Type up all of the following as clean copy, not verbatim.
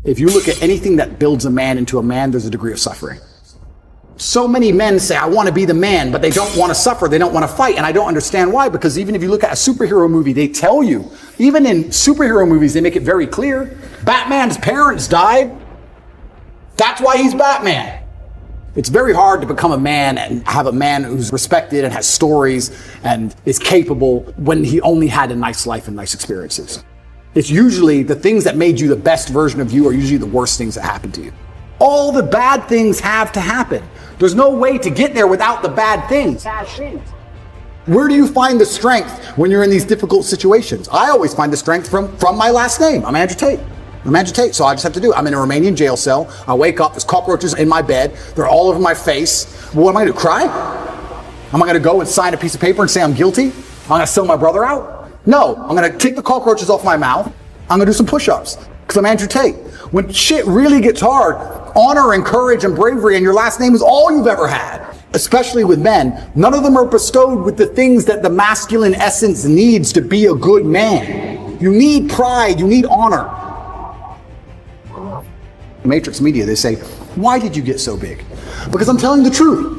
If you look at anything that builds a man into a man, there's a degree of suffering. So many men say, I want to be the man, but they don't want to suffer. They don't want to fight. And I don't understand why, because even if you look at a superhero movie, they tell you, even in superhero movies, they make it very clear. Batman's parents died. That's why he's Batman. It's very hard to become a man and have a man who's respected and has stories and is capable when he only had a nice life and nice experiences. It's usually the things that made you the best version of you are usually the worst things that happened to you. All the bad things have to happen. There's no way to get there without the bad things. Where do you find the strength when you're in these difficult situations? I always find the strength from my last name. I'm Andrew Tate. I'm Andrew Tate, so I just have to do it. I'm in a Romanian jail cell. I wake up, there's cockroaches in my bed. They're all over my face. What am I gonna do, cry? Am I gonna go and sign a piece of paper and say I'm guilty? I'm gonna sell my brother out? No, I'm gonna take the cockroaches off my mouth. I'm gonna do some push-ups, because I'm Andrew Tate. When shit really gets hard, honor and courage and bravery and your last name is all you've ever had. Especially with men, none of them are bestowed with the things that the masculine essence needs to be a good man. You need pride, you need honor. Matrix Media, they say, why did you get so big? Because I'm telling the truth.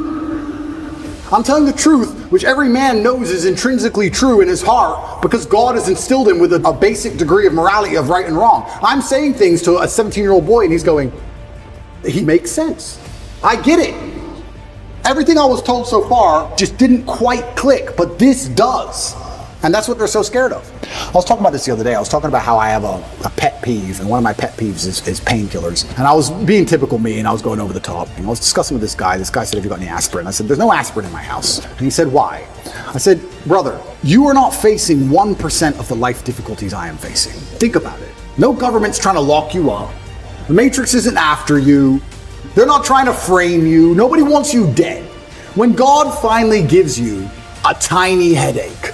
I'm telling the truth, which every man knows is intrinsically true in his heart, because God has instilled him with a basic degree of morality of right and wrong. I'm saying things to a 17-year-old boy and he's going, he makes sense. I get it. Everything I was told so far just didn't quite click, but this does. And that's what they're so scared of. I was talking about this the other day. I was talking about how I have a pet peeve, and one of my pet peeves is painkillers. And I was being typical me, and I was going over the top. And I was discussing with this guy. This guy said, have you got any aspirin? I said, there's no aspirin in my house. And he said, why? I said, brother, you are not facing 1% of the life difficulties I am facing. Think about it. No government's trying to lock you up. The Matrix isn't after you. They're not trying to frame you. Nobody wants you dead. When God finally gives you a tiny headache,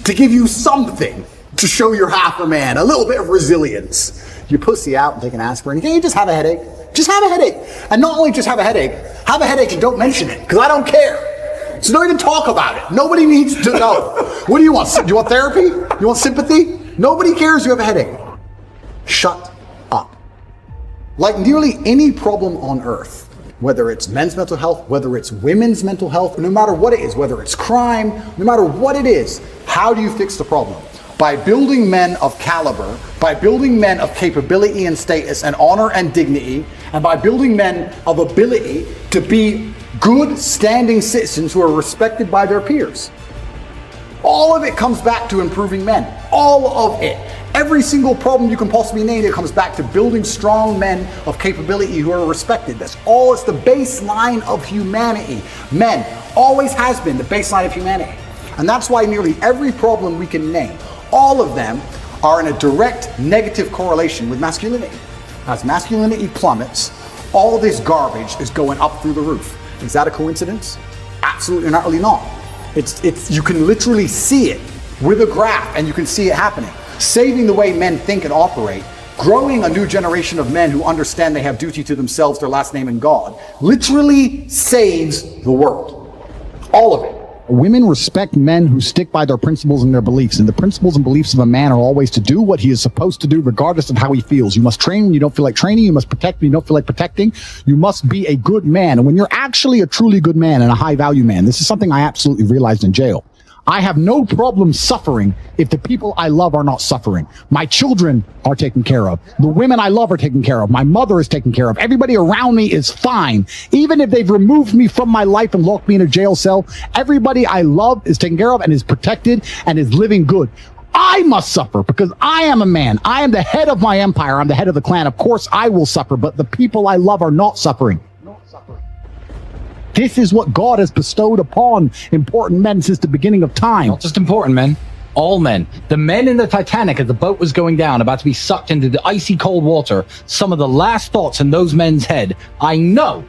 to give you something to show you're half a man, a little bit of resilience, you pussy out and take an aspirin. Can't you just have a headache? Just have a headache. And not only just have a headache and don't mention it, because I don't care. So don't even talk about it. Nobody needs to know. What do you want? Do you want therapy? You want sympathy? Nobody cares you have a headache. Shut up. Like nearly any problem on earth, whether it's men's mental health, whether it's women's mental health, no matter what it is, whether it's crime, no matter what it is, how do you fix the problem? By building men of caliber, by building men of capability and status and honor and dignity, and by building men of ability to be good standing citizens who are respected by their peers. All of it comes back to improving men. All of it. Every single problem you can possibly name, it comes back to building strong men of capability who are respected. That's all. It's the baseline of humanity. Men always has been the baseline of humanity. And that's why nearly every problem we can name, all of them are in a direct negative correlation with masculinity. As masculinity plummets, all this garbage is going up through the roof. Is that a coincidence? Absolutely not, really not. It's you can literally see it with a graph, and you can see it happening. Saving the way men think and operate, growing a new generation of men who understand they have duty to themselves, their last name, and God, literally saves the world. All of it. Women respect men who stick by their principles and their beliefs. And the principles and beliefs of a man are always to do what he is supposed to do, regardless of how he feels. You must train when you don't feel like training. You must protect when you don't feel like protecting. You must be a good man. And when you're actually a truly good man and a high value man, this is something I absolutely realized in jail. I have no problem suffering if the people I love are not suffering. My children are taken care of. The women I love are taken care of. My mother is taken care of. Everybody around me is fine. Even if they've removed me from my life and locked me in a jail cell, everybody I love is taken care of and is protected and is living good. I must suffer because I am a man. I am the head of my empire. I'm the head of the clan. Of course I will suffer, but the people I love are not suffering. This is what God has bestowed upon important men since the beginning of time. Not just important men, all men. The men in the Titanic as the boat was going down, about to be sucked into the icy cold water, some of the last thoughts in those men's head, I know,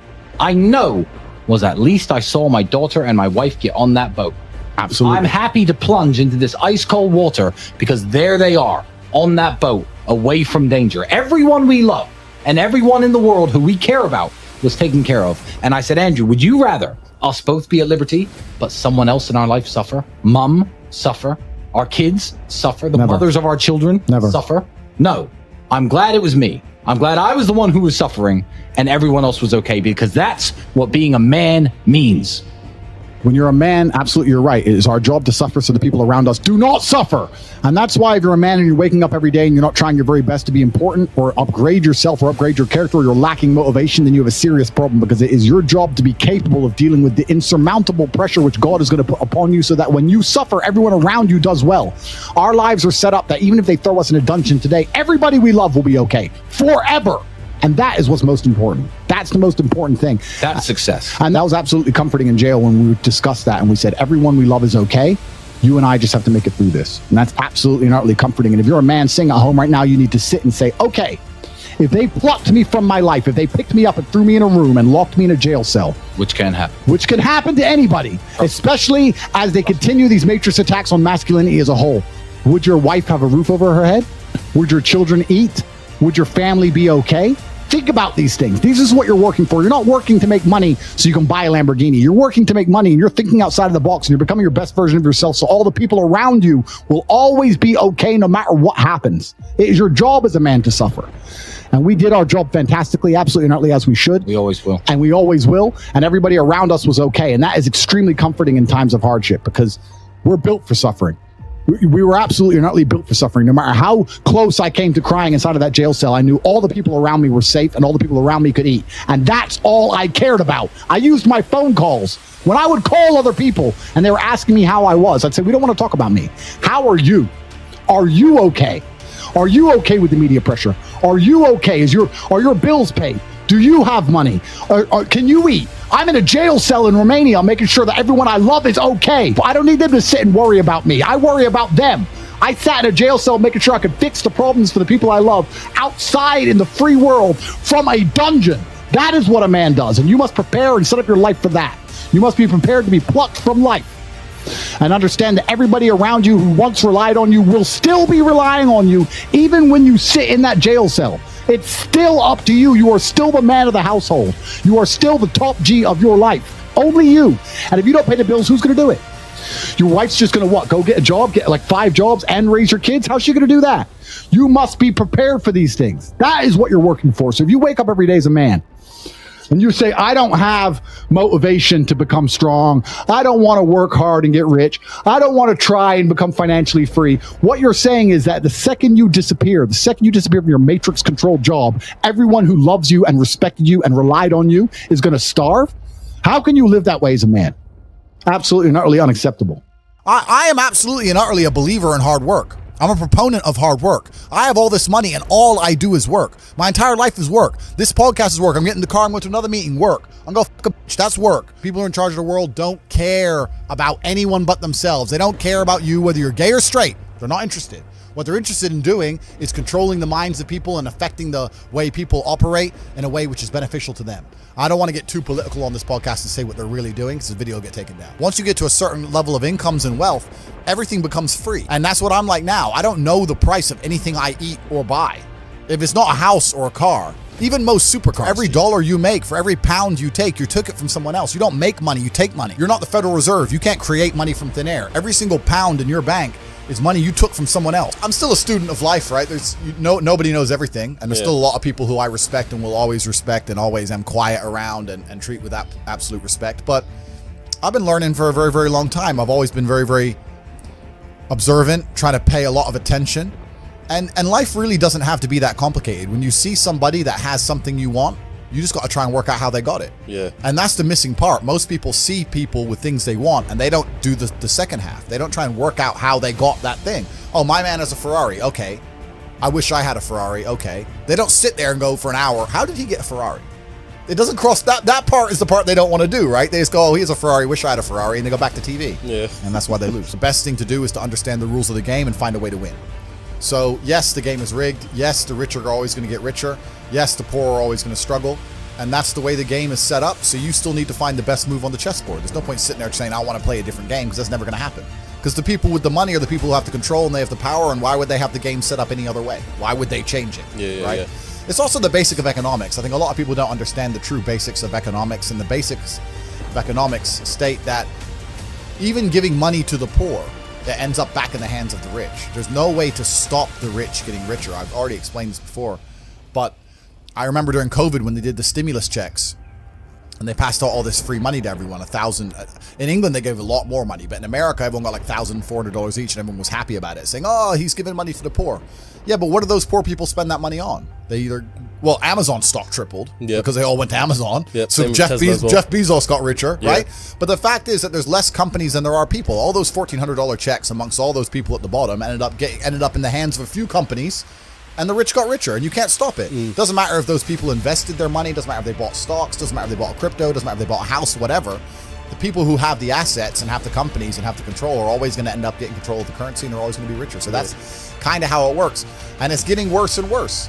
was at least I saw my daughter and my wife get on that boat. Absolutely. I'm happy to plunge into this ice cold water because there they are on that boat, away from danger. Everyone we love and everyone in the world who we care about was taken care of. And I said, Andrew, would you rather us both be at liberty, but someone else in our life suffer? Mom suffer? Our kids suffer? The Never. mothers of our children Never. suffer? No. I'm glad it was me. I'm glad I was the one who was suffering and everyone else was okay, because that's what being a man means. When you're a man, absolutely, you're right. It is our job to suffer so the people around us do not suffer. And that's why if you're a man and you're waking up every day and you're not trying your very best to be important or upgrade yourself or upgrade your character, or you're lacking motivation, then you have a serious problem, because it is your job to be capable of dealing with the insurmountable pressure which God is going to put upon you, so that when you suffer, everyone around you does well. Our lives are set up that even if they throw us in a dungeon today, everybody we love will be okay forever. And that is what's most important. That's the most important thing. That's success. And that was absolutely comforting in jail when we discussed that. And we said, everyone we love is okay. You and I just have to make it through this. And that's absolutely and utterly comforting. And if you're a man sitting at home right now, you need to sit and say, okay, if they plucked me from my life, if they picked me up and threw me in a room and locked me in a jail cell, Which can happen. which can happen to anybody, especially as they continue these matrix attacks on masculinity as a whole, would your wife have a roof over her head? Would your children eat? Would your family be okay? Think about these things. This is what you're working for. You're not working to make money so you can buy a Lamborghini. You're working to make money, and you're thinking outside of the box, and you're becoming your best version of yourself, so all the people around you will always be okay no matter what happens. It is your job as a man to suffer. And we did our job fantastically, absolutely and utterly, as we should. We always will. And we always will. And everybody around us was okay. And that is extremely comforting in times of hardship, because we're built for suffering. We were absolutely and utterly built for suffering. No matter how close I came to crying inside of that jail cell, I knew all the people around me were safe and all the people around me could eat. And that's all I cared about. I used my phone calls. When I would call other people and they were asking me how I was, I'd say, we don't want to talk about me. How are you? Are you okay? Are you okay with the media pressure? Are you okay? Are your bills paid? Do you have money? Can you eat? I'm in a jail cell in Romania. I'm making sure that everyone I love is okay. I don't need them to sit and worry about me. I worry about them. I sat in a jail cell making sure I could fix the problems for the people I love outside in the free world from a dungeon. That is what a man does. And you must prepare and set up your life for that. You must be prepared to be plucked from life. And understand that everybody around you who once relied on you will still be relying on you, even when you sit in that jail cell. It's still up to you. You are still the man of the household. You are still the top G of your life. Only you. And if you don't pay the bills, who's going to do it? Your wife's just going to what? Go get a job, get like 5 jobs and raise your kids? How's she going to do that? You must be prepared for these things. That is what you're working for. So if you wake up every day as a man and you say, I don't have motivation to become strong, I don't want to work hard and get rich, I don't want to try and become financially free, what you're saying is that the second you disappear from your matrix controlled job, everyone who loves you and respected you and relied on you is going to starve. How can you live that way as a man? Absolutely and utterly unacceptable. I am absolutely and utterly a believer in hard work. I'm a proponent of hard work. I have all this money and all I do is work. My entire life is work. This podcast is work. I'm getting in the car, I'm going to another meeting, work. I'm going to fuck a bitch, that's work. People who are in charge of the world don't care about anyone but themselves. They don't care about you, whether you're gay or straight. They're not interested. What they're interested in doing is controlling the minds of people and affecting the way people operate in a way which is beneficial to them. I don't want to get too political on this podcast and say what they're really doing, because the video will get taken down. Once you get to a certain level of incomes and wealth, everything becomes free. And that's what I'm like now. I don't know the price of anything I eat or buy. If it's not a house or a car, even most supercars, every dollar you make, for every pound you take, you took it from someone else. You don't make money, you take money. You're not the Federal Reserve. You can't create money from thin air. Every single pound in your bank is money you took from someone else. I'm still a student of life, right? Nobody knows everything, and there's still a lot of people who I respect and will always respect and always am quiet around and treat with absolute respect. But I've been learning for a very, very long time. I've always been very, very observant, trying to pay a lot of attention. And life really doesn't have to be that complicated. When you see somebody that has something you want, you just got to try and work out how they got it. Yeah. And that's the missing part. Most people see people with things they want and they don't do the second half. They don't try and work out how they got that thing. Oh, my man has a Ferrari. Okay. I wish I had a Ferrari. Okay. They don't sit there and go for an hour, how did he get a Ferrari? It doesn't cross that part is the part they don't want to do, right? They just go, oh, he has a Ferrari, wish I had a Ferrari, and they go back to TV. Yeah. And that's why they lose. The best thing to do is to understand the rules of the game and find a way to win. So yes, the game is rigged. Yes, the rich are always going to get richer. Yes, the poor are always going to struggle. And that's the way the game is set up. So you still need to find the best move on the chessboard. There's no point sitting there saying, I want to play a different game, because that's never going to happen. Because the people with the money are the people who have the control and they have the power. And why would they have the game set up any other way? Why would they change it? Right? Yeah. It's also the basic of economics. I think a lot of people don't understand the true basics of economics. And the basics of economics state that even giving money to the poor, it ends up back in the hands of the rich. There's no way to stop the rich getting richer. I've already explained this before. But I remember during COVID when they did the stimulus checks and they passed out all this free money to everyone, in England they gave a lot more money, but in America everyone got like $1,400 each and everyone was happy about it, saying, oh, he's giving money to the poor. Yeah, but what do those poor people spend that money on? Amazon stock tripled because they all went to Amazon. So Jeff Bezos got richer, right? But the fact is that there's less companies than there are people. All those $1,400 checks amongst all those people at the bottom ended up in the hands of a few companies, and the rich got richer, and you can't stop it. Doesn't matter if those people invested their money, doesn't matter if they bought stocks, doesn't matter if they bought crypto, doesn't matter if they bought a house, whatever. The people who have the assets and have the companies and have the control are always going to end up getting control of the currency, and they're always going to be richer. So that's kind of how it works. And it's getting worse and worse.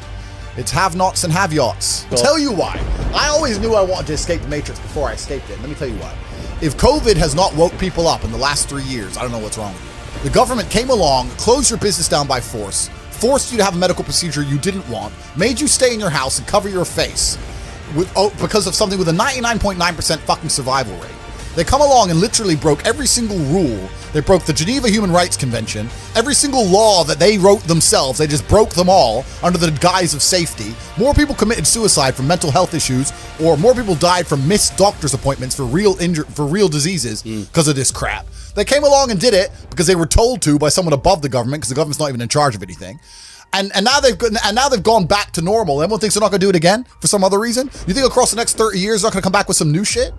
It's have-nots and have-yachts. I'll tell you why. I always knew I wanted to escape the Matrix before I escaped it. Let me tell you why. If COVID has not woke people up in the last 3 years, I don't know what's wrong with you. The government came along, closed your business down by force, forced you to have a medical procedure you didn't want, made you stay in your house and cover your face because of something with a 99.9% fucking survival rate. They come along and literally broke every single rule. They broke the Geneva Human Rights Convention. Every single law that they wrote themselves, they just broke them all under the guise of safety. More people committed suicide from mental health issues, or more people died from missed doctor's appointments for real diseases because of this crap. They came along and did it because they were told to by someone above the government, because the government's not even in charge of anything. And now they've gone back to normal. Everyone thinks they're not going to do it again for some other reason. You think across the next 30 years they're not going to come back with some new shit?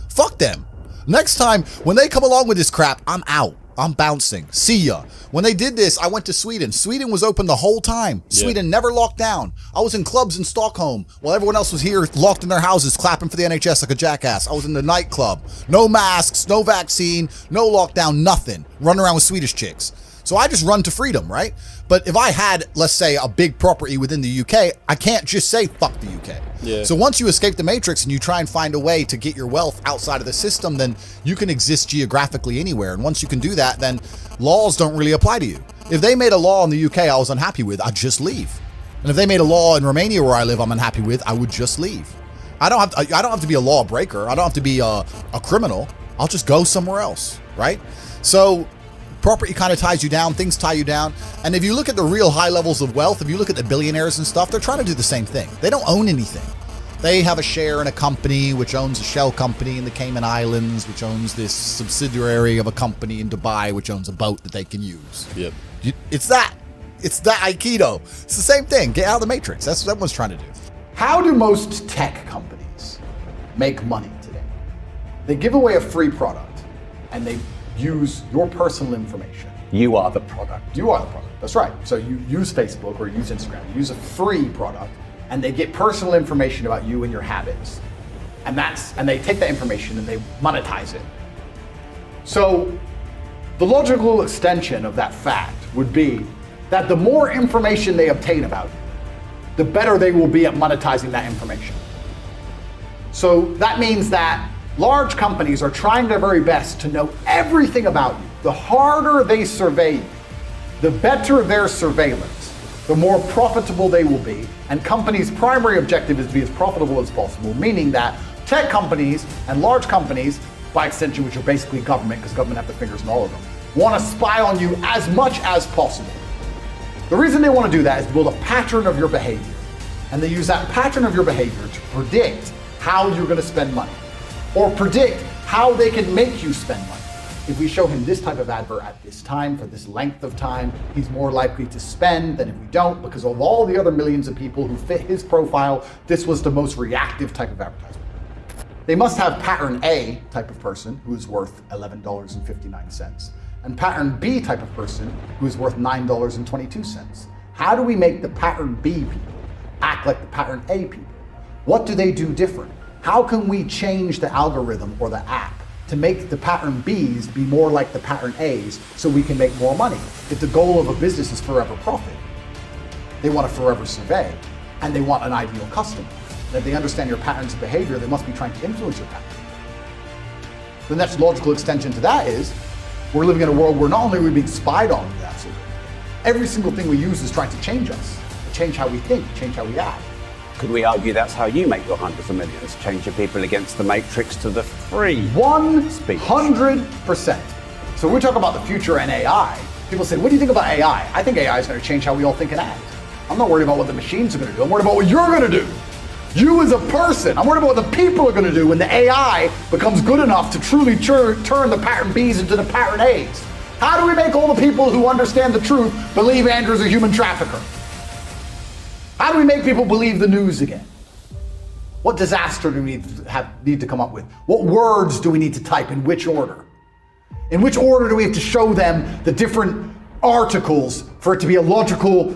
Fuck them. Next time, when they come along with this crap, I'm out. I'm bouncing. See ya. When they did this, I went to Sweden. Sweden was open the whole time. Sweden never locked down. I was in clubs in Stockholm while everyone else was here locked in their houses clapping for the NHS like a jackass. I was in the nightclub. No masks, no vaccine, no lockdown, nothing. Running around with Swedish chicks. So I just run to freedom, right? But if I had, let's say, a big property within the UK, I can't just say, fuck the UK. So once you escape the Matrix and you try and find a way to get your wealth outside of the system, then you can exist geographically anywhere. And once you can do that, then laws don't really apply to you. If they made a law in the UK I was unhappy with, I'd just leave. And if they made a law in Romania where I live I'm unhappy with, I would just leave. I don't have to be a lawbreaker. I don't have to be a criminal. I'll just go somewhere else, right? So property kind of ties you down, things tie you down. And if you look at the real high levels of wealth, if you look at the billionaires and stuff, they're trying to do the same thing. They don't own anything. They have a share in a company which owns a shell company in the Cayman Islands, which owns this subsidiary of a company in Dubai, which owns a boat that they can use. It's that Aikido. It's the same thing. Get out of the Matrix. That's what everyone's trying to do. How do most tech companies make money today? They give away a free product and they use your personal information. You are the product. You are the product. That's right. So you use Facebook or use Instagram, you use a free product, and they get personal information about you and your habits. And they take that information and they monetize it. So the logical extension of that fact would be that the more information they obtain about you, the better they will be at monetizing that information. So that means that large companies are trying their very best to know everything about you. The harder they survey you, the better their surveillance, the more profitable they will be. And companies' primary objective is to be as profitable as possible, meaning that tech companies and large companies, by extension, which are basically government, because government have the fingers in all of them, want to spy on you as much as possible. The reason they want to do that is to build a pattern of your behavior. And they use that pattern of your behavior to predict how you're going to spend money, or predict how they can make you spend money. If we show him this type of advert at this time for this length of time, he's more likely to spend than if we don't, because of all the other millions of people who fit his profile, this was the most reactive type of advertisement. They must have pattern A type of person who is worth $11.59, and pattern B type of person who is worth $9.22. How do we make the pattern B people act like the pattern A people? What do they do different? How can we change the algorithm or the app to make the pattern Bs be more like the pattern As so we can make more money? If the goal of a business is forever profit, they want to forever survey, and they want an ideal customer. And if they understand your patterns of behavior, they must be trying to influence your pattern. The next logical extension to that is, we're living in a world where not only are we being spied on with that, every single thing we use is trying to change us, change how we think, change how we act. Could we argue that's how you make your hundreds of millions? Change your people against the Matrix to the free 100%. So when we talk about the future and AI, people say, what do you think about AI? I think AI is going to change how we all think and act. I'm not worried about what the machines are going to do. I'm worried about what you're going to do. You as a person. I'm worried about what the people are going to do when the AI becomes good enough to truly turn the pattern Bs into the pattern As. How do we make all the people who understand the truth believe Andrew's a human trafficker? How do we make people believe the news again? What disaster do we need to come up with? What words do we need to type in which order? In which order do we have to show them the different articles for it to be a logical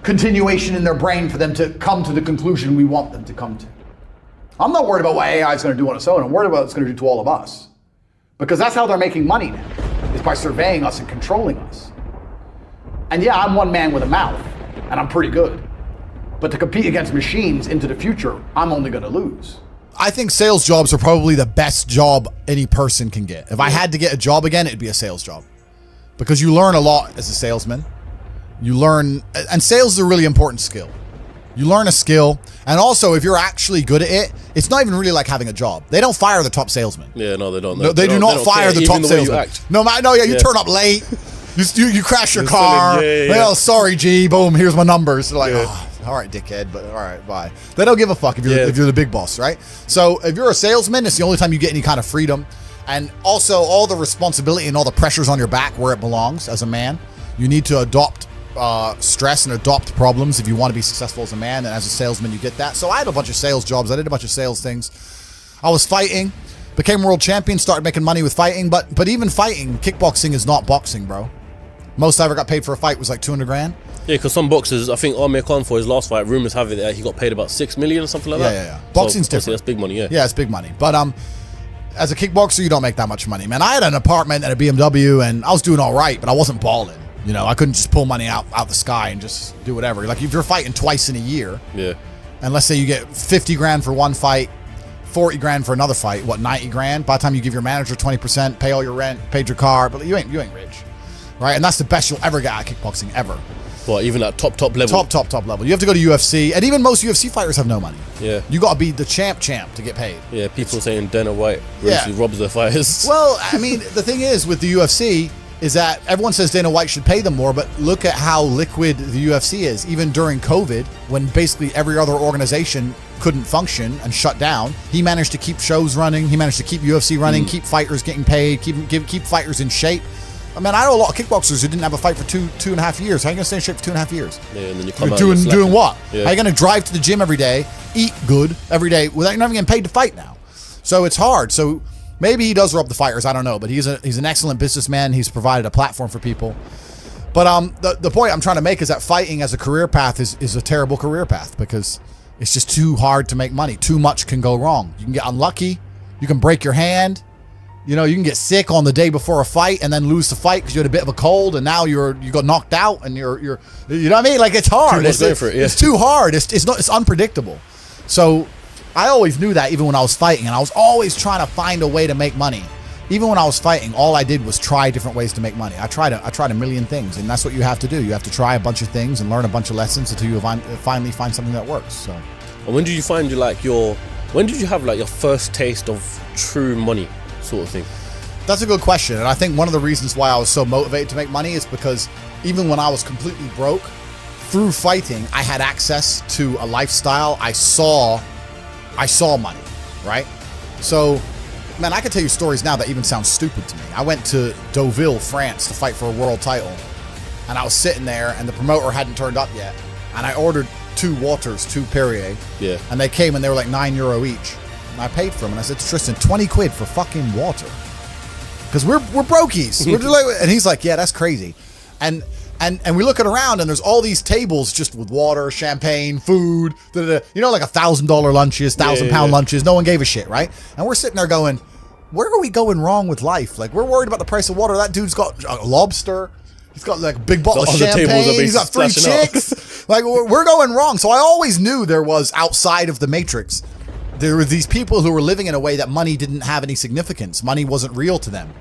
continuation in their brain for them to come to the conclusion we want them to come to? I'm not worried about what AI is going to do on its own. I'm worried about what it's going to do to all of us. Because that's how they're making money now, is by surveying us and controlling us. And yeah, I'm one man with a mouth, and I'm pretty good. But to compete against machines into the future, I'm only going to lose. I think sales jobs are probably the best job any person can get. If I had to get a job again, it'd be a sales job. Because you learn a lot as a salesman. You learn, and sales is a really important skill. You learn a skill, and also if you're actually good at it, it's not even really like having a job. They don't fire the top salesman. Yeah, no, they don't. No, they do not fire the top salesman. You turn up late, you crash your car. Well, sorry, G, boom, here's my numbers. They're like, oh, all right, dickhead, but all right, bye. They don't give a fuck if you're the big boss, right? So if you're a salesman, it's the only time you get any kind of freedom, and also all the responsibility and all the pressures on your back where it belongs as a man. You need to adopt stress and adopt problems if you want to be successful as a man, and as a salesman you get that. So I had a bunch of sales jobs. I did a bunch of sales things. I was fighting, became world champion, started making money with fighting, but even fighting, kickboxing is not boxing, bro. Most I ever got paid for a fight was like 200 grand. Yeah, because some boxers, I think Amir Khan for his last fight, rumors have it that he got paid about 6 million or something like that. Yeah. Boxing's different. That's big money, yeah. Yeah, it's big money. But as a kickboxer, you don't make that much money, man. I had an apartment and a BMW, and I was doing all right, but I wasn't balling. You know, I couldn't just pull money out the sky and just do whatever. Like if you're fighting twice in a year, and let's say you get 50 grand for one fight, 40 grand for another fight, 90 grand? By the time you give your manager 20%, pay all your rent, paid your car, but you ain't rich, right? And that's the best you'll ever get out of kickboxing, ever. Well, even at top level? Top level. You have to go to UFC, and even most UFC fighters have no money. Yeah. You got to be the champ to get paid. Yeah, people saying Dana White robs their fighters. Well, I mean, the thing is with the UFC is that everyone says Dana White should pay them more, but look at how liquid the UFC is. Even during COVID, when basically every other organization couldn't function and shut down, he managed to keep shows running. He managed to keep UFC running, keep fighters getting paid, keep fighters in shape. I mean, I know a lot of kickboxers who didn't have a fight for two and a half years. How are you going to stay in shape for 2.5 years? Yeah, and then you come out doing what? Yeah. How are you going to drive to the gym every day, eat good every day without you're not even getting paid to fight now? So it's hard. So maybe he does rob the fighters. I don't know, but he's an excellent businessman. He's provided a platform for people. But the point I'm trying to make is that fighting as a career path is a terrible career path because it's just too hard to make money. Too much can go wrong. You can get unlucky. You can break your hand. You know, you can get sick on the day before a fight and then lose the fight because you had a bit of a cold and now you got knocked out and you're you know what I mean? Like it's hard. It's too hard. It's unpredictable. So I always knew that even when I was fighting, and I was always trying to find a way to make money. Even when I was fighting, all I did was try different ways to make money. I tried a million things, and that's what you have to do. You have to try a bunch of things and learn a bunch of lessons until you finally find something that works. So, and when did you find when did you have like your first taste of true money sort of thing? That's a good question, and I think one of the reasons why I was so motivated to make money is because even when I was completely broke, through fighting, I had access to a lifestyle. I saw money, right? So, man, I can tell you stories now that even sound stupid to me. I went to Deauville, France to fight for a world title, and I was sitting there, and the promoter hadn't turned up yet, and I ordered 2 waters, 2 Perrier, and they came and they were like €9 each, and I paid for them, and I said to Tristan, 20 quid for fucking water, because we're brokies. And he's like, yeah, that's crazy, and we look around and there's all these tables just with water, champagne, food, you know, like $1,000 lunches, £1,000 lunches. No one gave a shit, right? And we're sitting there going, where are we going wrong with life? Like, we're worried about the price of water. That dude's got a lobster. He's got like a big bottle of champagne. He's got 3 chicks. Like, we're going wrong. So I always knew there was, outside of the matrix, there were these people who were living in a way that money didn't have any significance. Money wasn't real to them.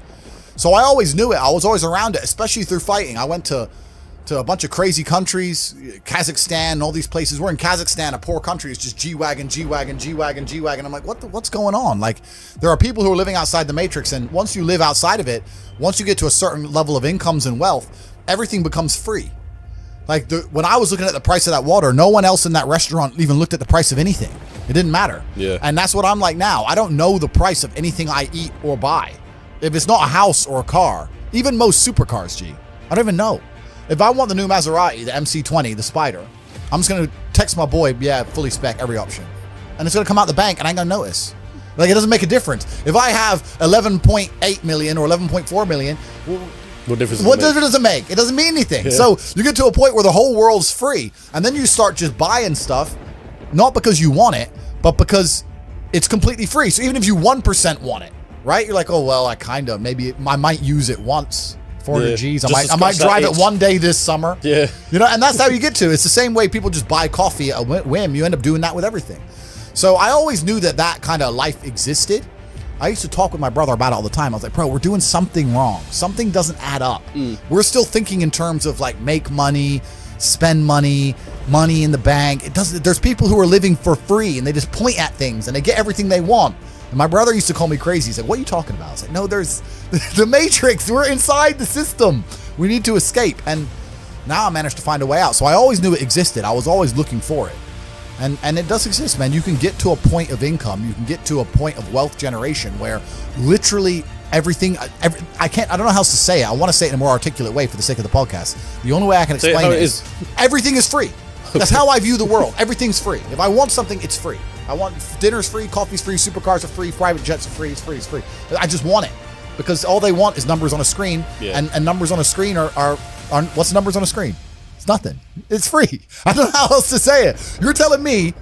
So I always knew it. I was always around it, especially through fighting. I went to a bunch of crazy countries, Kazakhstan, all these places. We're in Kazakhstan, a poor country. It's just G-Wagon. I'm like, what's going on? Like, there are people who are living outside the matrix, and once you live outside of it, once you get to a certain level of incomes and wealth, everything becomes free. Like, when I was looking at the price of that water, no one else in that restaurant even looked at the price of anything. It didn't matter. Yeah. And that's what I'm like now. I don't know the price of anything I eat or buy. If it's not a house or a car, even most supercars, G, I don't even know. If I want the new Maserati, the MC20, the Spider, I'm just going to text my boy, yeah, fully spec, every option. And it's going to come out the bank and I ain't going to notice. Like, it doesn't make a difference. If I have 11.8 million or 11.4 million, What difference does it make? It doesn't mean anything. Yeah. So you get to a point where the whole world's free. And then you start just buying stuff, not because you want it, but because it's completely free. So even if you 1% want it, right? You're like, oh, well, maybe I might use it once. 400 G's. I might drive it one day this summer. Yeah. You know, and that's how you get to. It's the same way people just buy coffee at a whim. You end up doing that with everything. So I always knew that kind of life existed. I used to talk with my brother about it all the time. I was like, bro, we're doing something wrong. Something doesn't add up. We're still thinking in terms of like make money, spend money, money in the bank. It doesn't. There's people who are living for free and they just point at things and they get everything they want. And my brother used to call me crazy. He's like, what are you talking about? I was like, no, there's the Matrix. We're inside the system. We need to escape. And now I managed to find a way out. So I always knew it existed. I was always looking for it. And it does exist, man. You can get to a point of income. You can get to a point of wealth generation where literally everything, I don't know how else to say it. I want to say it in a more articulate way for the sake of the podcast. The only way I can explain it is everything is free. That's how I view the world. Everything's free. If I want something, it's free. I want dinner's free, coffee's free, supercars are free, private jets are free. It's free. It's free. I just want it because all they want is numbers on a screen, and numbers on a screen are what's numbers on a screen? It's nothing. It's free. I don't know how else to say it. You're telling me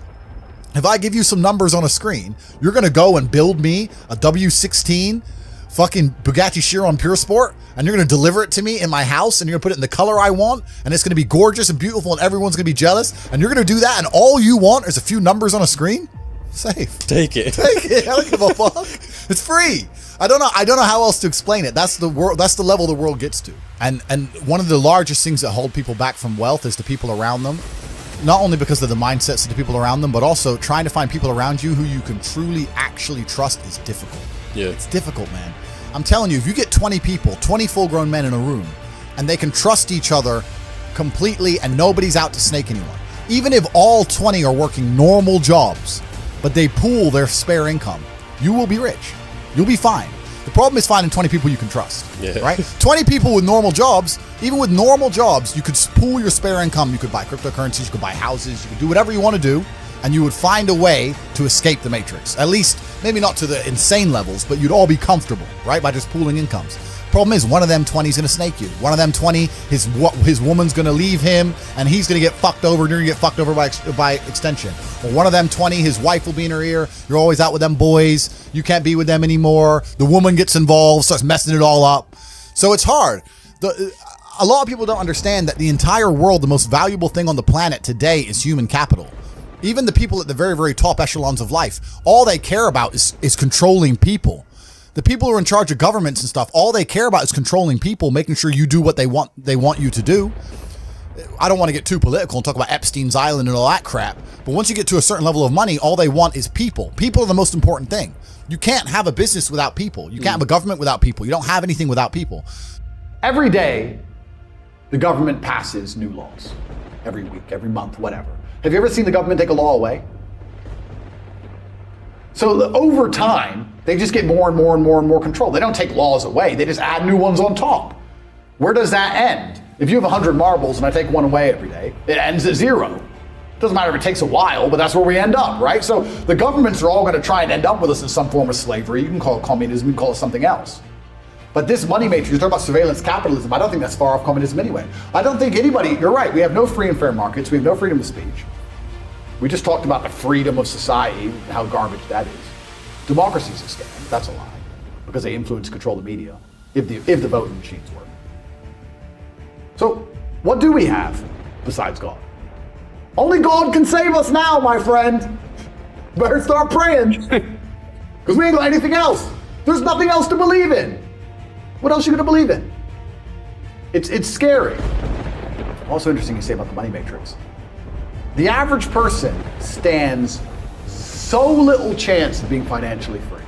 if I give you some numbers on a screen, you're going to go and build me a W16 fucking Bugatti Chiron Pure Sport, and you're going to deliver it to me in my house, and you're going to put it in the color I want, and it's going to be gorgeous and beautiful, and everyone's going to be jealous, and you're going to do that, and all you want is a few numbers on a screen? Safe. Take it. Take it. I don't give a fuck. It's free. I don't know how else to explain it. That's the world. That's the level the world gets to. And one of the largest things that hold people back from wealth is the people around them. Not only because of the mindsets of the people around them, but also trying to find people around you who you can truly actually trust is difficult. Yeah. It's difficult, man. I'm telling you, if you get 20 people, 20 full-grown men in a room, and they can trust each other completely and nobody's out to snake anyone, even if all 20 are working normal jobs, but they pool their spare income, you will be rich. You'll be fine. The problem is finding 20 people you can trust, right? 20 people with normal jobs, even with normal jobs, you could pool your spare income. You could buy cryptocurrencies, you could buy houses, you could do whatever you want to do, and you would find a way to escape the matrix. At least, maybe not to the insane levels, but you'd all be comfortable, right? By just pooling incomes. Problem is, one of them 20 is going to snake you. One of them 20, his woman's going to leave him, and he's going to get fucked over, and you're going to get fucked over by extension. Or one of them 20, his wife will be in her ear. You're always out with them boys. You can't be with them anymore. The woman gets involved, starts messing it all up. So it's hard. A lot of people don't understand that the entire world, the most valuable thing on the planet today is human capital. Even the people at the very, very top echelons of life, all they care about is controlling people. The people who are in charge of governments and stuff, all they care about is controlling people, making sure you do what they want you to do. I don't want to get too political and talk about Epstein's Island and all that crap, but once you get to a certain level of money, all they want is people. People are the most important thing. You can't have a business without people. You can't have a government without people. You don't have anything without people. Every day, the government passes new laws. Every week, every month, whatever. Have you ever seen the government take a law away? So over time, they just get more and more and more and more control. They don't take laws away. They just add new ones on top. Where does that end? If you have 100 marbles and I take one away every day, it ends at 0. Doesn't matter if it takes a while, but that's where we end up, right? So the governments are all going to try and end up with us in some form of slavery. You can call it communism, you can call it something else. But this money matrix, you're talking about surveillance capitalism, I don't think that's far off communism anyway. I don't think anybody, you're right, we have no free and fair markets, we have no freedom of speech. We just talked about the freedom of society, how garbage that is. Democracy is a scam, that's a lie, because they influence and control the media, if the voting machines work. So, what do we have besides God? Only God can save us now, my friend. Better start praying, because we ain't got anything else. There's nothing else to believe in. What else are you gonna believe in? It's scary. Also interesting you say about the money matrix. The average person stands so little chance of being financially free.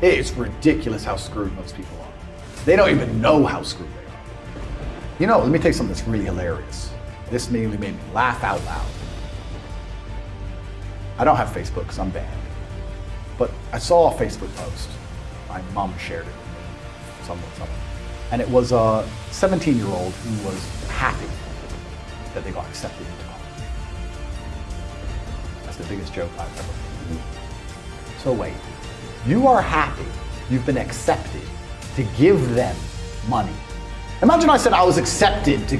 It's ridiculous how screwed most people are. They don't even know how screwed they are. You know, let me tell you something that's really hilarious. This really made me laugh out loud. I don't have Facebook because I'm banned. But I saw a Facebook post. My mom shared it with me, someone. And it was a 17-year-old who was happy that they got accepted into college. That's the biggest joke I've ever heard. So wait, you are happy you've been accepted to give them money. Imagine I said I was accepted to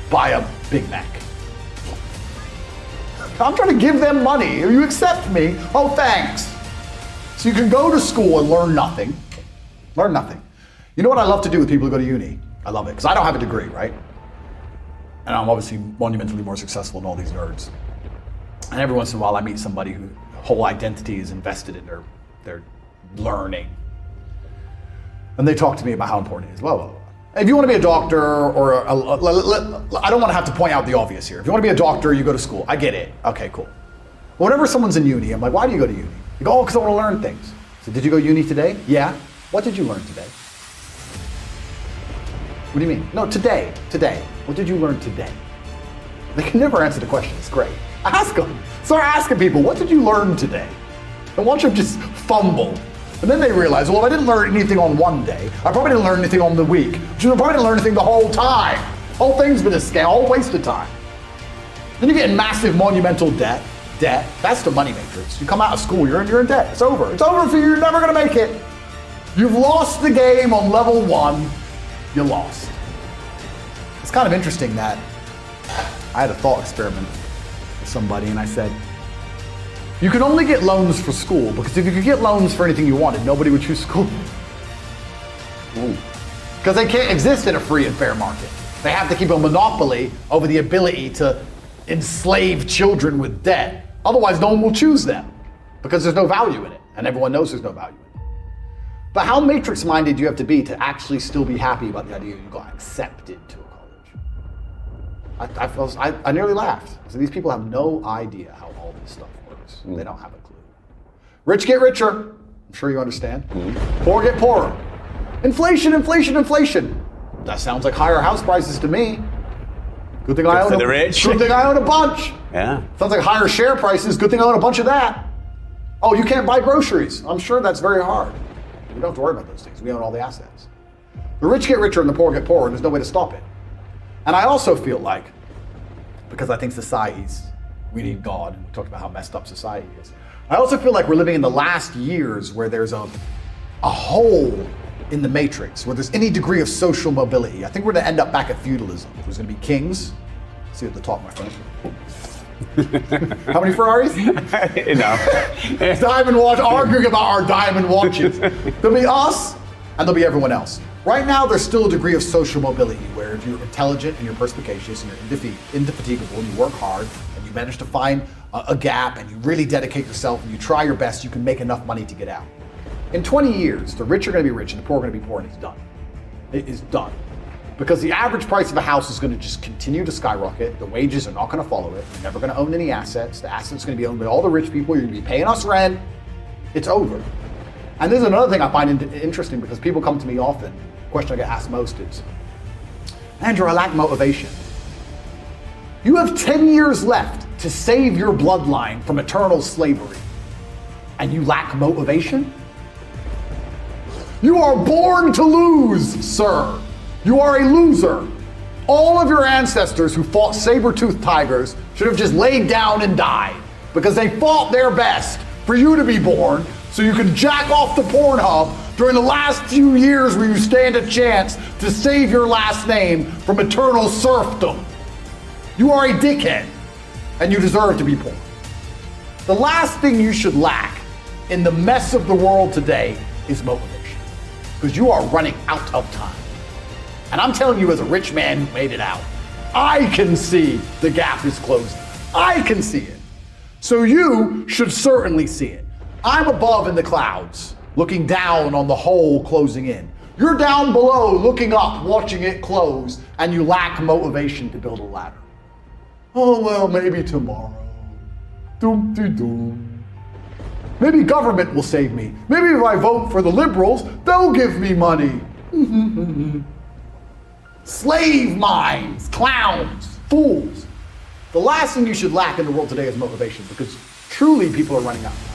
buy a Big Mac. I'm trying to give them money. You accept me? Oh, thanks. So you can go to school and learn nothing. Learn nothing. You know what I love to do with people who go to uni? I love it, because I don't have a degree, right? And I'm obviously monumentally more successful than all these nerds. And every once in a while I meet somebody whose whole identity is invested in their learning. And they talk to me about how important it is. Well, if you want to be a doctor or I don't want to have to point out the obvious here. If you want to be a doctor, you go to school. I get it. Okay, cool. Whenever someone's in uni, I'm like, why do you go to uni? You go, oh, because I want to learn things. So did you go uni today? Yeah. What did you learn today? What do you mean? No, today. What did you learn today? They can never answer the question. It's great. Ask them. Start asking people, what did you learn today? And watch them just fumble. And then they realize, well, if I didn't learn anything on one day, I probably didn't learn anything on the week. I probably didn't learn anything the whole time. Whole thing's been a scam, all waste of time. Then you get in massive monumental debt. That's the money matrix. You come out of school, you're in debt. It's over. It's over for you. You're never gonna make it. You've lost the game on level 1. You lost. It's kind of interesting that I had a thought experiment with somebody and I said, you can only get loans for school because if you could get loans for anything you wanted, nobody would choose school. Because they can't exist in a free and fair market. They have to keep a monopoly over the ability to enslave children with debt. Otherwise, no one will choose them because there's no value in it. And everyone knows there's no value in it. But how matrix-minded do you have to be to actually still be happy about the idea you got accepted to a college? I nearly laughed. So these people have no idea how all this stuff works. They don't have a clue. Rich get richer. I'm sure you understand. Poor get poorer. Inflation. That sounds like higher house prices to me. Good thing I own the rich. Good thing I own a bunch. Yeah. Sounds like higher share prices. Good thing I own a bunch of that. Oh, you can't buy groceries. I'm sure that's very hard. We don't have to worry about those things. We own all the assets. The rich get richer and the poor get poorer, and there's no way to stop it. And I also feel like, because I think we need God, and we talked about how messed up society is. I also feel like we're living in the last years where there's a hole in the matrix, where there's any degree of social mobility. I think we're gonna end up back at feudalism. There's gonna be kings. See at the top, my friend. How many Ferraris? Diamond watch, arguing about our diamond watches. There'll be us, and there'll be everyone else. Right now, there's still a degree of social mobility where if you're intelligent and you're perspicacious and you're indefatigable and you work hard and you manage to find a gap and you really dedicate yourself and you try your best, you can make enough money to get out. In 20 years, the rich are going to be rich and the poor are going to be poor, and it's done. It is done. Because the average price of a house is going to just continue to skyrocket. The wages are not going to follow it. You're never going to own any assets. The assets are going to be owned by all the rich people. You're going to be paying us rent. It's over. And there's another thing I find interesting because people come to me often. The question I get asked most is, Andrew, I lack motivation. You have 10 years left to save your bloodline from eternal slavery, and you lack motivation? You are born to lose, sir. You are a loser. All of your ancestors who fought saber-toothed tigers should have just laid down and died because they fought their best for you to be born so you can jack off the Pornhub during the last few years where you stand a chance to save your last name from eternal serfdom. You are a dickhead and you deserve to be poor. The last thing you should lack in the mess of the world today is motivation, because you are running out of time. And I'm telling you, as a rich man who made it out, I can see the gap is closing. I can see it. So you should certainly see it. I'm above in the clouds, looking down on the hole closing in. You're down below, looking up, watching it close, and you lack motivation to build a ladder. Oh, well, maybe tomorrow. Doom, doom, doom. Maybe government will save me. Maybe if I vote for the liberals, they'll give me money. Slave minds, clowns, fools. The last thing you should lack in the world today is motivation, because Truly, people are running out of time.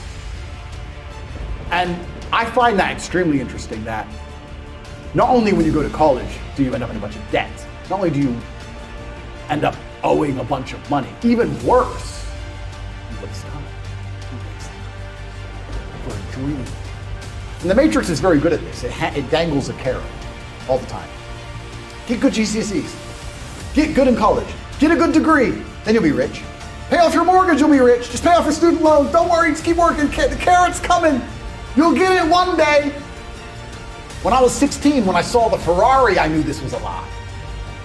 And I find that extremely interesting, that not only when you go to college do you end up in a bunch of debt, not only do you end up owing a bunch of money, even worse, you waste time. You waste time for a dream. And the Matrix is very good at this. It dangles a carrot all the time. Get good GCSEs. Get good in college. Get a good degree. Then you'll be rich. Pay off your mortgage, you'll be rich. Just pay off your student loans. Don't worry, just keep working. The carrot's coming. You'll get it one day. When I was 16, when I saw the Ferrari, I knew this was a lie.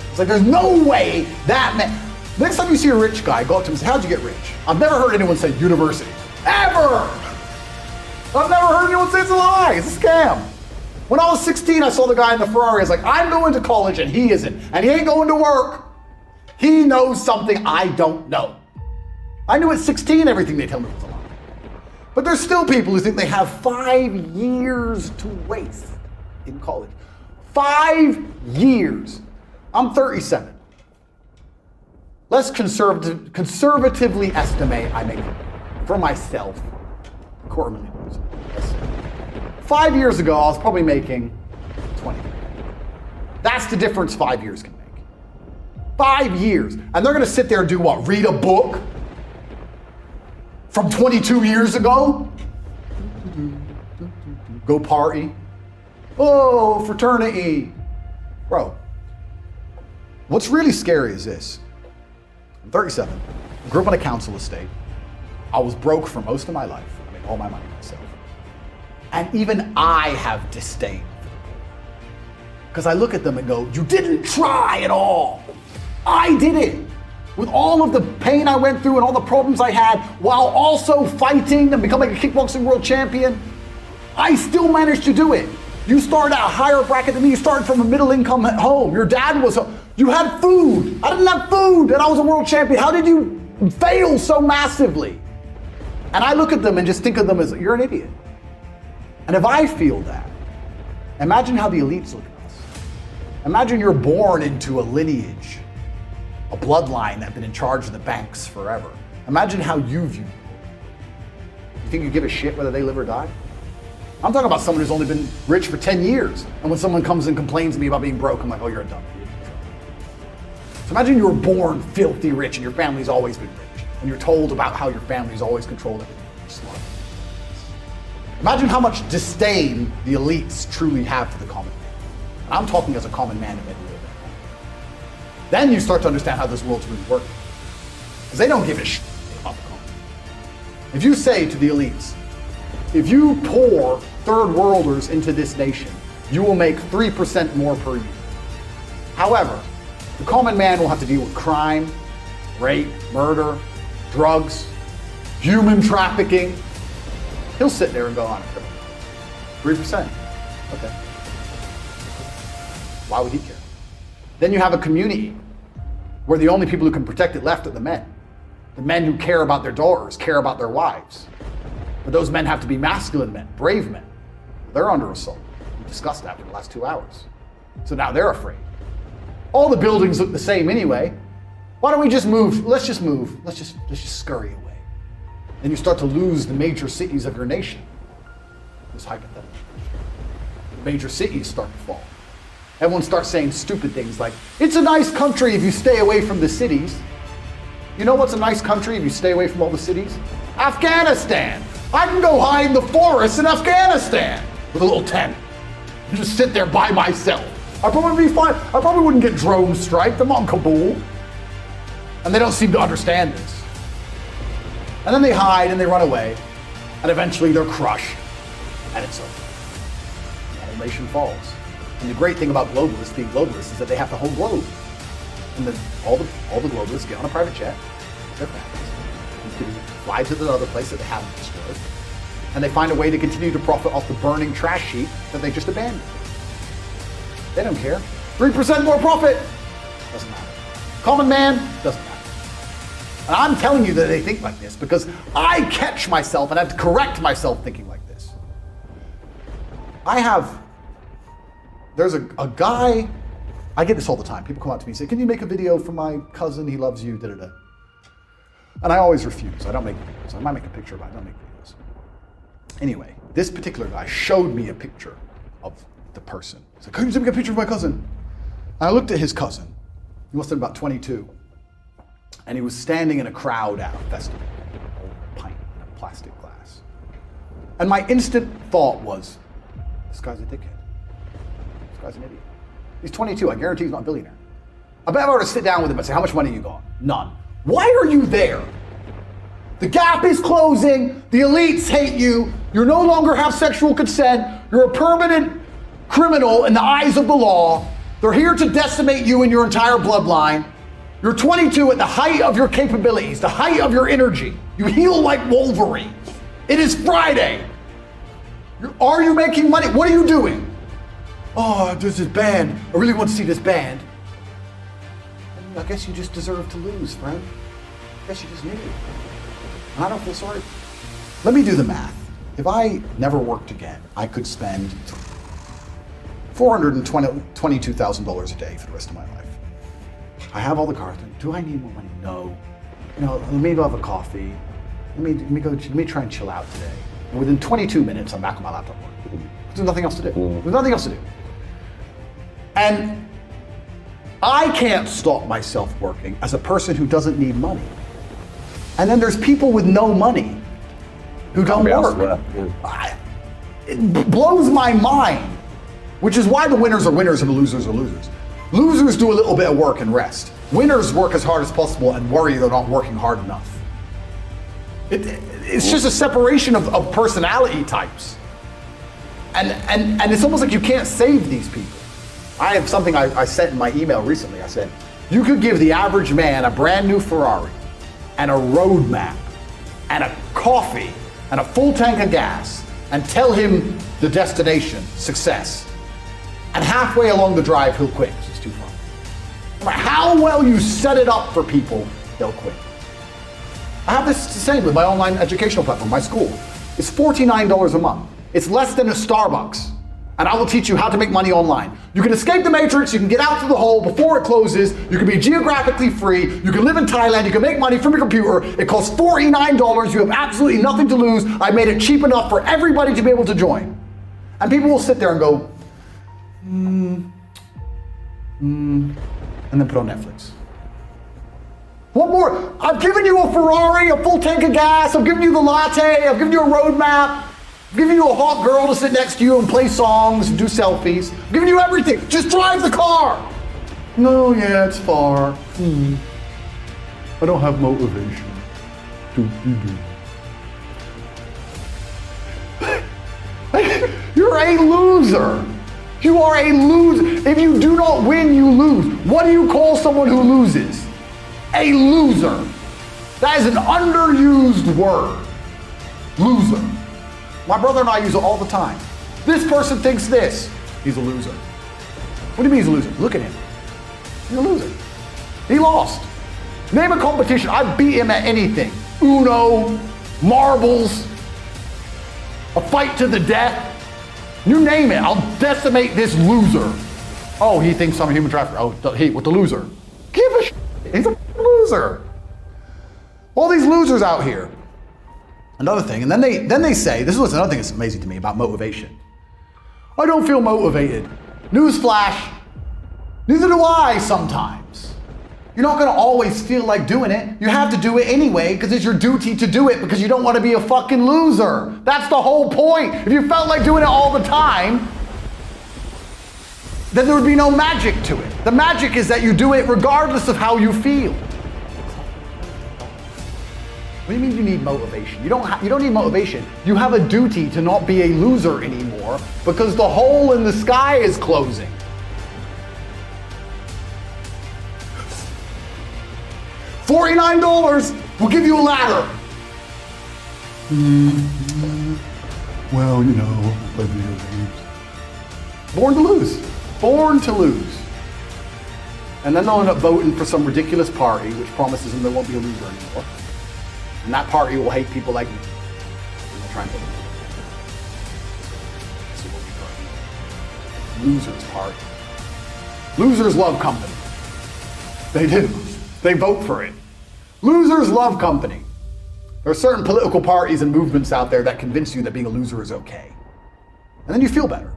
It's like, there's no way that man. Next time you see a rich guy, go up to him and say, how'd you get rich? I've never heard anyone say university. Ever! I've never heard anyone say it's a lie. It's a scam. When I was 16, I saw the guy in the Ferrari. I was like, I'm going to college and he isn't. And he ain't going to work. He knows something I don't know. I knew at 16 everything they tell me was a lie. But there's still people who think they have 5 years to waste in college. 5 years. I'm 37. Let's conservatively estimate I make for myself $250,000. 5 years ago, I was probably making 20. That's the difference 5 years can make. 5 years. And they're gonna sit there and do what? Read a book from 22 years ago? Go party? Oh, fraternity. Bro, what's really scary is this. I'm 37, I grew up on a council estate. I was broke for most of my life. I made all my money myself. And even I have disdain. Because I look at them and go, you didn't try at all. I did it. With all of the pain I went through and all the problems I had, while also fighting and becoming a kickboxing world champion, I still managed to do it. You started at a higher bracket than me. You started from a middle income home. Your dad was, you had food. I didn't have food and I was a world champion. How did you fail so massively? And I look at them and just think of them as, you're an idiot. And if I feel that, imagine how the elites look at us. Imagine you're born into a lineage, a bloodline that's been in charge of the banks forever. Imagine how you view them. You think you give a shit whether they live or die? I'm talking about someone who's only been rich for 10 years. And when someone comes and complains to me about being broke, I'm like, oh, you're a dumb idiot. So imagine you were born filthy rich and your family's always been rich. And you're told about how your family's always controlled everything. You're smart. Imagine how much disdain the elites truly have for the common man. And I'm talking as a common man in many ways. Then you start to understand how this world's really working. Because they don't give a shit about the common man. If you say to the elites, if you pour third worlders into this nation, you will make 3% more per year. However, the common man will have to deal with crime, rape, murder, drugs, human trafficking. He'll sit there and go on 3%. Okay. Why would he care? Then you have a community where the only people who can protect it left are the men. The men who care about their daughters, care about their wives. But those men have to be masculine men, brave men. They're under assault. We discussed that for the last 2 hours. So now they're afraid. All the buildings look the same anyway. Why don't we just move? Let's just move. Let's just scurry away. Then you start to lose the major cities of your nation. This hypothetical. The major cities start to fall. Everyone starts saying stupid things like, it's a nice country if you stay away from the cities. You know what's a nice country if you stay away from all the cities? Afghanistan. I can go hide in the forest in Afghanistan with a little tent. And just sit there by myself. I'd probably be fine. I probably wouldn't get drone striked. I'm not in Kabul. And they don't seem to understand this. And then they hide and they run away. And eventually they're crushed. And it's over. The whole nation falls. And the great thing about globalists being globalists is that they have the whole globe. And all the globalists get on a private jet with their families. You can fly to the other place that they haven't destroyed. And they find a way to continue to profit off the burning trash heap that they just abandoned. They don't care. 3% more profit. Doesn't matter. Common man, doesn't matter. And I'm telling you that they think like this because I catch myself and I have to correct myself thinking like this. There's a guy, I get this all the time. People come up to me and say, can you make a video for my cousin? He loves you, da-da-da. And I always refuse. I don't make videos. I might make a picture, but I don't make videos. Anyway, this particular guy showed me a picture of the person. He's like, "Can you take me a picture of my cousin?" And I looked at his cousin. He must have been about 22. And he was standing in a crowd at a festival, a pint in a plastic glass. And my instant thought was, this guy's a dickhead. This guy's an idiot. He's 22. I guarantee he's not a billionaire. I bet if I were to sit down with him and say, "How much money you got?" None. Why are you there? The gap is closing. The elites hate you. You no longer have sexual consent. You're a permanent criminal in the eyes of the law. They're here to decimate you and your entire bloodline. You're 22 at the height of your capabilities, the height of your energy. You heal like Wolverine. It is Friday. Are you making money? What are you doing? "Oh, there's this band. I really want to see this band." I guess you just deserve to lose, friend. I guess you just need it. And I don't feel sorry. Let me do the math. If I never worked again, I could spend $422,000 a day for the rest of my life. I have all the cars. Do I need more money? No. Let me go have a coffee. Let me try and chill out today. And within 22 minutes, I'm back on my laptop working. There's nothing else to do. There's nothing else to do. And I can't stop myself working as a person who doesn't need money. And then there's people with no money who don't work. It blows my mind, which is why the winners are winners and the losers are losers. Losers do a little bit of work and rest. Winners work as hard as possible and worry they're not working hard enough. It's just a separation of personality types. And it's almost like you can't save these people. I have something I sent in my email recently. I said, you could give the average man a brand new Ferrari and a road map and a coffee and a full tank of gas and tell him the destination, success. And halfway along the drive, he'll quit because it's too far. No matter how well you set it up for people, they'll quit. I have this the same with my online educational platform, my school. It's $49 a month. It's less than a Starbucks. And I will teach you how to make money online. You can escape the matrix, you can get out through the hole before it closes, you can be geographically free, you can live in Thailand, you can make money from your computer. It costs $49, you have absolutely nothing to lose. I made it cheap enough for everybody to be able to join. And people will sit there and go, and then put on Netflix. What more? I've given you a Ferrari, a full tank of gas, I've given you the latte, I've given you a roadmap, I've given you a hot girl to sit next to you and play songs and do selfies. I've given you everything. Just drive the car. No, yeah, it's far. I don't have motivation. You're a loser. You are a loser. If you do not win, you lose. What do you call someone who loses? A loser. That is an underused word. Loser. My brother and I use it all the time. This person thinks this. He's a loser. What do you mean he's a loser? Look at him. He's a loser. He lost. Name a competition. I beat him at anything. Uno, marbles, a fight to the death. You name it. I'll decimate this loser. Oh, he thinks I'm a human trafficker. Oh, he with the loser. Give a shit. He's a loser. All these losers out here. Another thing, and then they say, this is what's another thing that's amazing to me about motivation. I don't feel motivated. Newsflash, neither do I sometimes. You're not gonna always feel like doing it. You have to do it anyway because it's your duty to do it because you don't want to be a fucking loser. That's the whole point. If you felt like doing it all the time, then there would be no magic to it. The magic is that you do it regardless of how you feel. What do you mean you need motivation? You don't need motivation. You have a duty to not be a loser anymore because the hole in the sky is closing. $49, we'll give you a ladder. Well, you know, play video games. Born to lose. Born to lose. And then they'll end up voting for some ridiculous party which promises them they won't be a loser anymore. And that party will hate people like me. And they'll try and vote. This is what we got. Losers party. Losers love company. They do. They vote for it. Losers love company. There are certain political parties and movements out there that convince you that being a loser is okay. And then you feel better.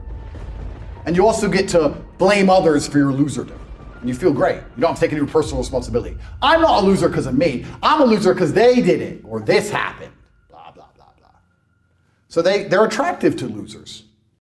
And you also get to blame others for your loserdom. And you feel great. You don't have to take any personal responsibility. I'm not a loser because of me. I'm a loser because they did it, or this happened. Blah, blah, blah, blah. So they're attractive to losers.